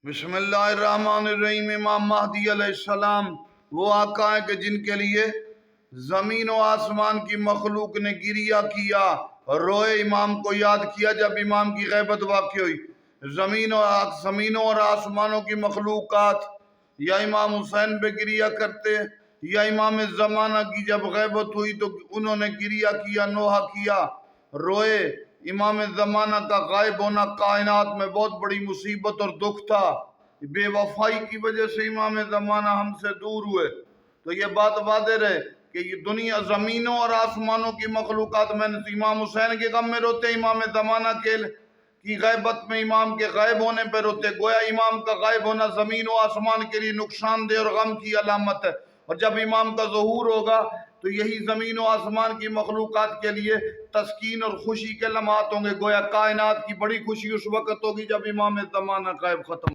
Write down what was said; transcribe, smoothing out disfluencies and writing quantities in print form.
بسم اللہ الرحمن الرحیم۔ امام مہدی علیہ السلام وہ آقا ہیں کہ جن کے لیے زمین و آسمان کی مخلوق نے گریہ کیا اور روئے امام کو یاد کیا جب امام کی غیبت واقع ہوئی۔ زمینوں اور آسمانوں کی مخلوقات یا امام حسین پہ گریہ کرتے یا امام زمانہ کی جب غیبت ہوئی تو انہوں نے گریہ کیا، نوحہ کیا، روئے۔ امام زمانہ کا غائب ہونا کائنات میں بہت بڑی مصیبت اور دکھ تھا۔ بے وفائی کی وجہ سے امام زمانہ ہم سے دور ہوئے۔ تو یہ بات واضح رہے کہ یہ دنیا زمینوں اور آسمانوں کی مخلوقات میں امام حسین کے غم میں روتے، امام زمانہ کی غیبت میں امام کے غائب ہونے پہ روتے۔ گویا امام کا غائب ہونا زمین و آسمان کے لیے نقصان دہ اور غم کی علامت ہے، اور جب امام کا ظہور ہوگا تو یہی زمین و آسمان کی مخلوقات کے لیے تسکین اور خوشی کے لمحات ہوں گے۔ گویا کائنات کی بڑی خوشی اس وقت ہوگی جب امام زمانہ غائب ختم